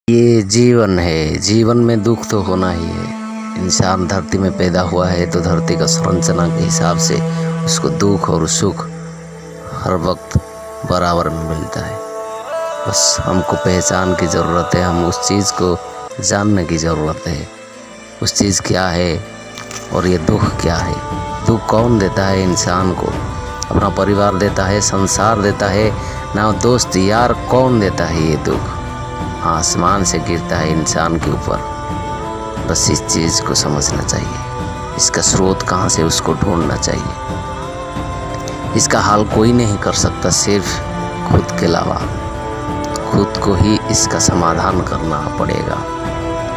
ये जीवन है, जीवन में दुख तो होना ही है। इंसान धरती में पैदा हुआ है तो धरती का संरचना के हिसाब से उसको दुख और सुख हर वक्त बराबर में मिलता है। बस हमको पहचान की ज़रूरत है, हम उस चीज़ को जानने की ज़रूरत है, उस चीज़ क्या है और ये दुख क्या है। दुख कौन देता है इंसान को? अपना परिवार देता है, संसार देता है ना, दोस्त यार कौन देता है ये दुख? आसमान से गिरता है इंसान के ऊपर। बस इस चीज़ को समझना चाहिए, इसका स्रोत कहाँ से उसको ढूंढना चाहिए। इसका हाल कोई नहीं कर सकता सिर्फ खुद के अलावा। खुद को ही इसका समाधान करना पड़ेगा,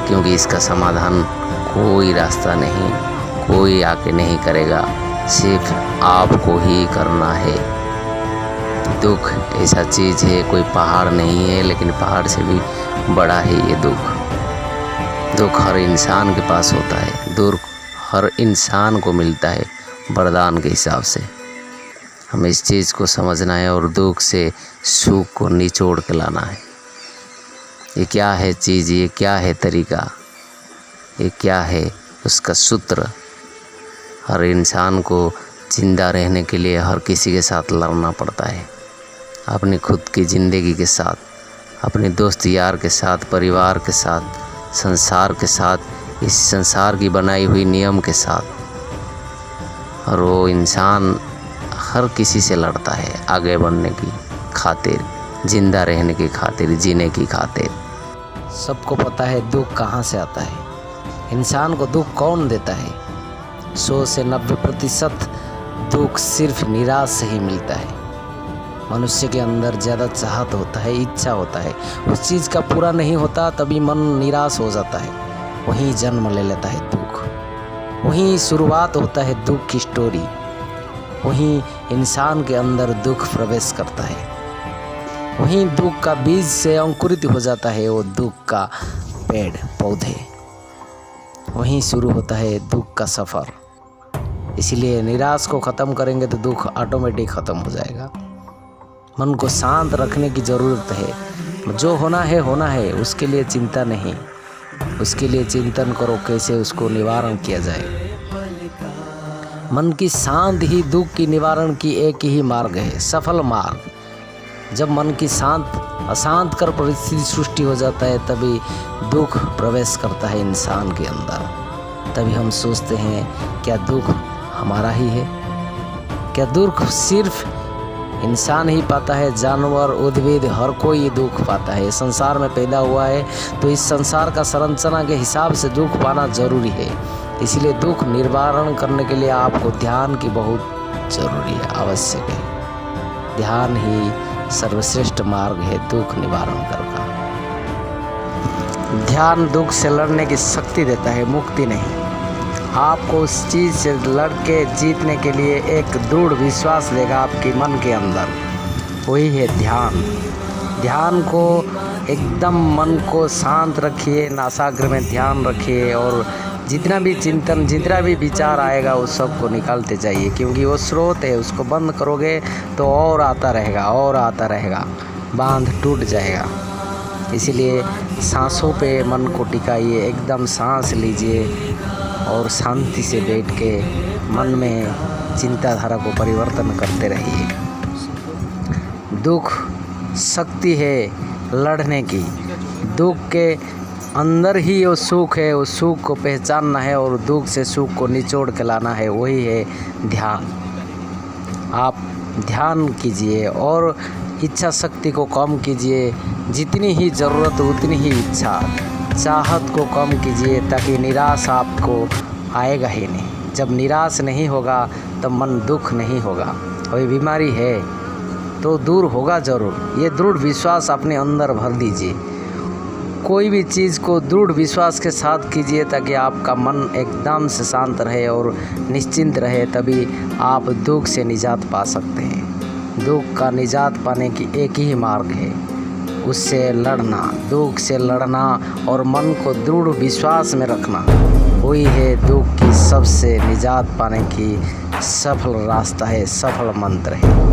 क्योंकि इसका समाधान कोई रास्ता नहीं, कोई आके नहीं करेगा, सिर्फ आपको ही करना है। दुख ऐसा चीज़ है, कोई पहाड़ नहीं है, लेकिन पहाड़ से भी बड़ा है ये दुख। दुख हर इंसान के पास होता है, दुख हर इंसान को मिलता है वरदान के हिसाब से। हमें इस चीज़ को समझना है और दुख से सुख को निचोड़ के लाना है। ये क्या है चीज़, ये क्या है तरीका, ये क्या है उसका सूत्र। हर इंसान को जिंदा रहने के लिए हर किसी के साथ लड़ना पड़ता है, अपनी खुद की ज़िंदगी के साथ, अपने दोस्त यार के साथ, परिवार के साथ, संसार के साथ, इस संसार की बनाई हुई नियम के साथ। और वो इंसान हर किसी से लड़ता है आगे बढ़ने की खातिर, जिंदा रहने की खातिर, जीने की खातिर। सबको पता है दुख कहाँ से आता है, इंसान को दुख कौन देता है। 100 से 90% दुख सिर्फ निराश से ही मिलता है। मनुष्य के अंदर ज़्यादा चाहत होता है, इच्छा होता है, उस चीज़ का पूरा नहीं होता, तभी मन निराश हो जाता है। वहीं जन्म ले लेता है दुख, वहीं शुरुआत होता है दुख की स्टोरी, वहीं इंसान के अंदर दुख प्रवेश करता है, वहीं दुख का बीज से अंकुरित हो जाता है वो दुख का पेड़ पौधे, वहीं शुरू होता है दुख का सफ़र। इसीलिए निराश को ख़त्म करेंगे तो दुख ऑटोमेटिक ख़त्म हो जाएगा। मन को शांत रखने की ज़रूरत है। जो होना है, उसके लिए चिंता नहीं, उसके लिए चिंतन करो कैसे उसको निवारण किया जाए। मन की शांत ही दुख की निवारण की एक ही मार्ग है, सफल मार्ग। जब मन की अशांत कर परिस्थिति सृष्टि हो जाता है, तभी दुख प्रवेश करता है इंसान के अंदर। तभी हम सोचते हैं क्या दुख हमारा ही है? क्या दुख सिर्फ इंसान ही पाता है? जानवर, उद्भिद, हर कोई दुख पाता है। संसार में पैदा हुआ है तो इस संसार का संरचना के हिसाब से दुख पाना जरूरी है। इसलिए दुख निवारण करने के लिए आपको ध्यान की बहुत जरूरी है, आवश्यक है। ध्यान ही सर्वश्रेष्ठ मार्ग है दुख निवारण करना। ध्यान दुख से लड़ने की शक्ति देता है, मुक्ति नहीं। आपको उस चीज़ से लड़ के जीतने के लिए एक दृढ़ विश्वास देगा आपके मन के अंदर, वही है ध्यान। ध्यान को एकदम मन को शांत रखिए, नासाग्र में ध्यान रखिए और जितना भी चिंतन, जितना भी विचार आएगा उस सब को निकालते जाइए, क्योंकि वो स्रोत है, उसको बंद करोगे तो और आता रहेगा और आता रहेगा, बांध टूट जाएगा। इसीलिए सांसों पे मन को टिकाइए, एकदम सांस लीजिए और शांति से बैठ के मन में चिंताधारा को परिवर्तन करते रहिए। दुख शक्ति है लड़ने की, दुख के अंदर ही वो सुख है, उस सुख को पहचानना है और दुख से सुख को निचोड़ के लाना है, वही है ध्यान। आप ध्यान कीजिए और इच्छा शक्ति को कम कीजिए, जितनी ही ज़रूरत उतनी ही इच्छा, चाहत को कम कीजिए, ताकि निराश आपको आएगा ही नहीं। जब निराश नहीं होगा तब मन दुख नहीं होगा। कोई बीमारी है तो दूर होगा ज़रूर, ये दृढ़ विश्वास अपने अंदर भर दीजिए। कोई भी चीज़ को दृढ़ विश्वास के साथ कीजिए ताकि आपका मन एकदम से शांत रहे और निश्चिंत रहे, तभी आप दुख से निजात पा सकते हैं। दुख का निजात पाने की एक ही मार्ग है, उससे लड़ना, दुख से लड़ना और मन को दृढ़ विश्वास में रखना, वही है दुख की सबसे निजात पाने की सफल रास्ता है, सफल मंत्र है।